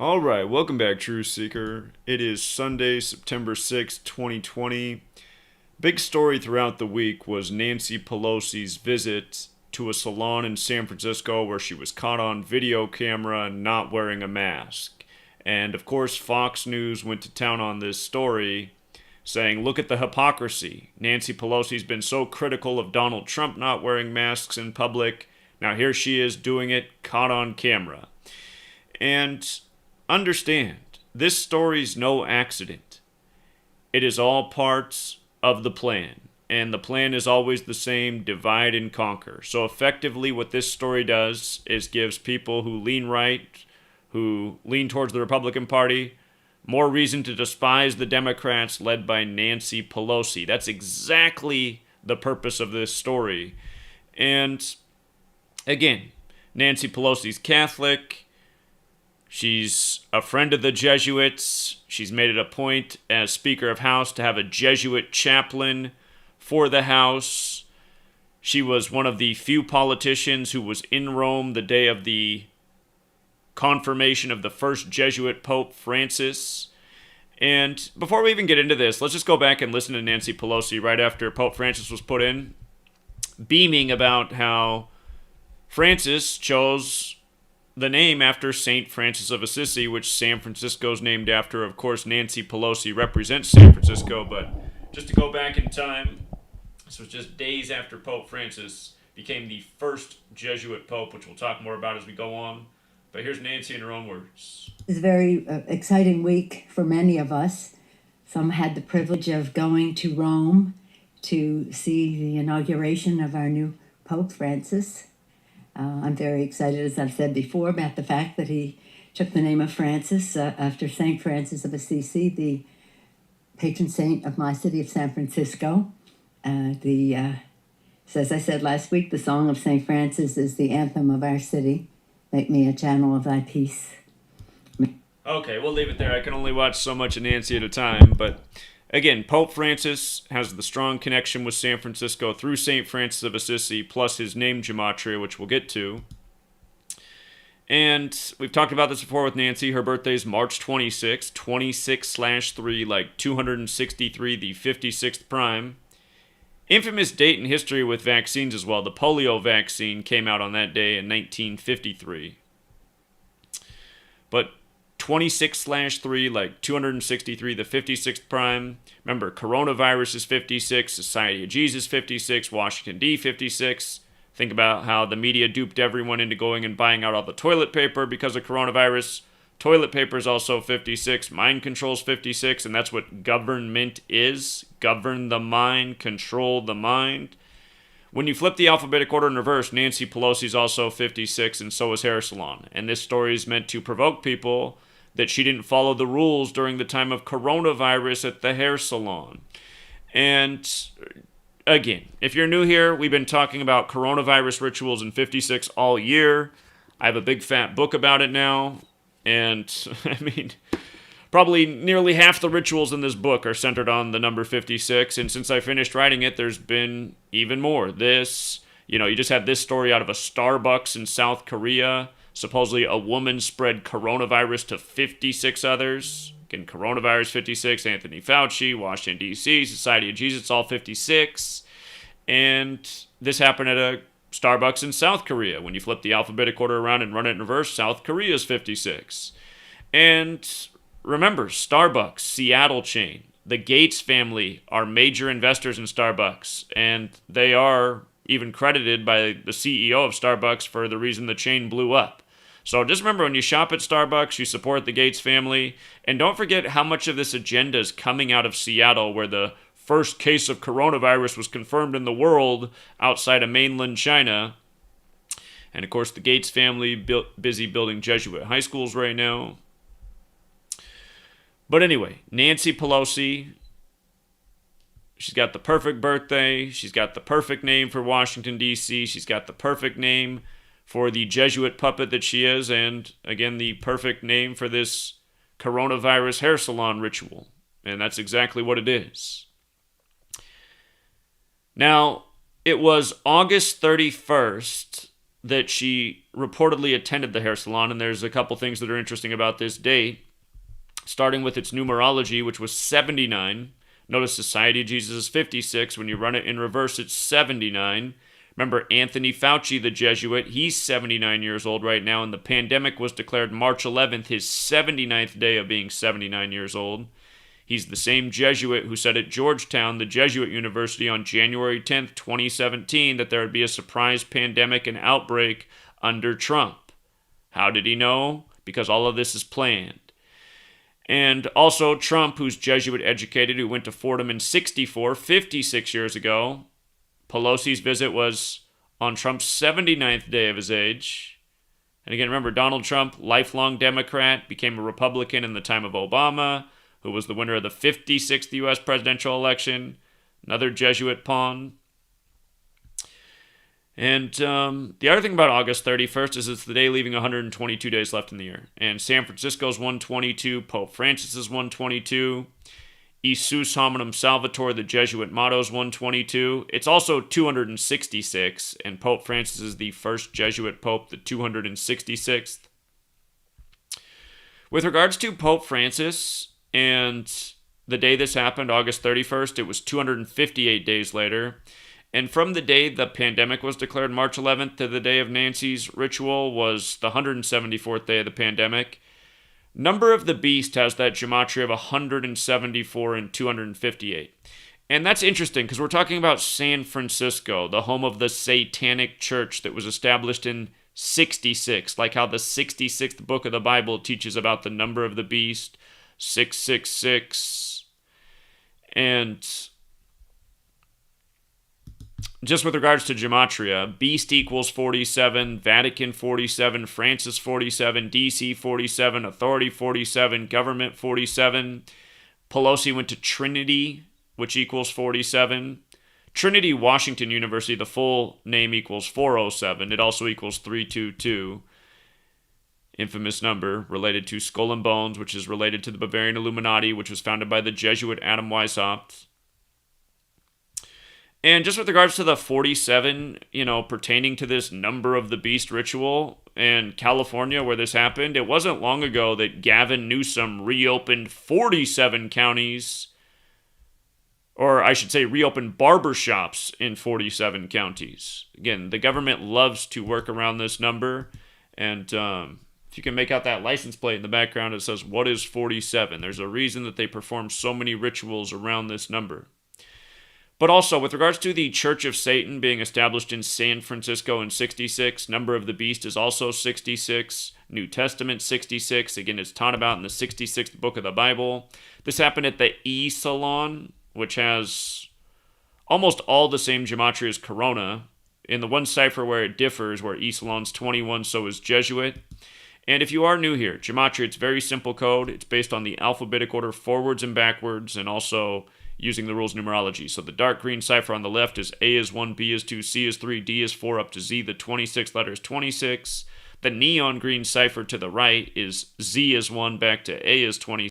All right, welcome back, True Seeker. It is Sunday, September 6th, 2020. Big story throughout the week was Nancy Pelosi's visit to a salon in San Francisco where she was caught on video camera not wearing a mask. And of course, Fox News went to town on this story, saying, look at the hypocrisy. Nancy Pelosi's been so critical of Donald Trump not wearing masks in public. Now here she is doing it, caught on camera. And understand, this story's no accident. It is all parts of the plan. And the plan is always the same: divide and conquer. So effectively, what this story does is gives people who lean right, who lean towards the Republican Party, more reason to despise the Democrats led by Nancy Pelosi. That's exactly the purpose of this story. And again, Nancy Pelosi's Catholic. She's a friend of the Jesuits. She's made it a point as Speaker of House to have a Jesuit chaplain for the House. She was one of the few politicians who was in Rome the day of the confirmation of the first Jesuit Pope Francis. And before we even get into this, let's just go back and listen to Nancy Pelosi right after Pope Francis was put in, beaming about how Francis chose the name after St. Francis of Assisi, which San Francisco's named after. Of course, Nancy Pelosi represents San Francisco, but just to go back in time, this was just days after Pope Francis became the first Jesuit Pope, which we'll talk more about as we go on. But here's Nancy in her own words. It's a very exciting week for many of us. Some had the privilege of going to Rome to see the inauguration of our new Pope Francis. I'm very excited, as I've said before, about the fact that he took the name of Francis after St. Francis of Assisi, the patron saint of my city of San Francisco. So as I said last week, the song of St. Francis is the anthem of our city. Make me a channel of thy peace. Okay, we'll leave it there. I can only watch so much of Nancy at a time, but again, Pope Francis has the strong connection with San Francisco through St. Francis of Assisi, plus his name gematria, which we'll get to. And we've talked about this before with Nancy. Her birthday is March 26, 26/3, like 263, the 56th prime. Infamous date in history with vaccines as well. The polio vaccine came out on that day in 1953. But 26/3, like 263, the 56th prime. Remember, coronavirus is 56, Society of Jesus 56, Washington D 56. Think about how the media duped everyone into going and buying out all the toilet paper because of coronavirus. Toilet paper is also 56, mind control's 56, and that's what government is. Govern the mind, control the mind. When you flip the alphabetic order in reverse, Nancy Pelosi's also 56, and so is Hair Salon. And this story is meant to provoke people that she didn't follow the rules during the time of coronavirus at the hair salon. And again, if you're new here, we've been talking about coronavirus rituals in 56 all year. I have a big fat book about it now. And, I mean, probably nearly half the rituals in this book are centered on the number 56. And since I finished writing it, there's been even more. You just had this story out of a Starbucks in South Korea. Supposedly a woman spread coronavirus to 56 others. Again, coronavirus 56, Anthony Fauci, Washington, D.C., Society of Jesus, all 56. And this happened at a Starbucks in South Korea. When you flip the alphabetic order around and run it in reverse, South Korea is 56. And remember, Starbucks, Seattle chain. The Gates family are major investors in Starbucks, and they are even credited by the CEO of Starbucks for the reason the chain blew up. So just remember, when you shop at Starbucks, you support the Gates family. And don't forget how much of this agenda is coming out of Seattle, where the first case of coronavirus was confirmed in the world outside of mainland China. And of course, the Gates family busy building Jesuit high schools right now. But anyway, Nancy Pelosi, she's got the perfect birthday. She's got the perfect name for Washington, D.C. She's got the perfect name for the Jesuit puppet that she is. And again, the perfect name for this coronavirus hair salon ritual. And that's exactly what it is. Now, it was August 31st that she reportedly attended the hair salon, and there's a couple things that are interesting about this date, starting with its numerology, which was 79. Notice Society of Jesus is 56. When you run it in reverse, it's 79. Remember Anthony Fauci, the Jesuit, he's 79 years old right now, and the pandemic was declared March 11th, his 79th day of being 79 years old. He's the same Jesuit who said at Georgetown, the Jesuit University, on January 10th, 2017, that there would be a surprise pandemic and outbreak under Trump. How did he know? Because all of this is planned. And also Trump, who's Jesuit educated, who went to Fordham in 64, 56 years ago. Pelosi's visit was on Trump's 79th day of his age. And again, remember, Donald Trump, lifelong Democrat, became a Republican in the time of Obama, who was the winner of the 56th U.S. presidential election. Another Jesuit pawn. And the other thing about August 31st is it's the day leaving 122 days left in the year. And San Francisco's 122, Pope Francis is 122, Jesus Hominum Salvator, the Jesuit motto, is 122. It's also 266, and Pope Francis is the first Jesuit pope, the 266th. With regards to Pope Francis and the day this happened, August 31st, it was 258 days later. And from the day the pandemic was declared, March 11th, to the day of Nancy's ritual was the 174th day of the pandemic. Number of the Beast has that gematria of 174 and 258. And that's interesting because we're talking about San Francisco, the home of the Satanic Church that was established in 66, like how the 66th book of the Bible teaches about the number of the beast, 666. And just with regards to gematria, beast equals 47, Vatican 47, Francis 47, DC 47, authority 47, government 47. Pelosi went to Trinity, which equals 47. Trinity Washington University, the full name equals 407. It also equals 322. Infamous number related to Skull and Bones, which is related to the Bavarian Illuminati, which was founded by the Jesuit Adam Weishaupt. And just with regards to the 47, pertaining to this number of the beast ritual in California where this happened, it wasn't long ago that Gavin Newsom reopened 47 counties, or I should say reopened barbershops in 47 counties. Again, the government loves to work around this number, and if you can make out that license plate in the background, it says, what is 47? There's a reason that they perform so many rituals around this number. But also, with regards to the Church of Satan being established in San Francisco in 66, number of the beast is also 66, New Testament 66, again, it's taught about in the 66th book of the Bible. This happened at the eSalon, which has almost all the same gematria as Corona. In the one cipher where it differs, where eSalon's 21, so is Jesuit. And if you are new here, gematria, it's very simple code. It's based on the alphabetic order forwards and backwards, and also using the rules of numerology. So the dark green cipher on the left is A is 1, B is 2, C is 3, D is 4, up to Z. The 26th letter is 26. The neon green cipher to the right is Z is 1, back to A is 20.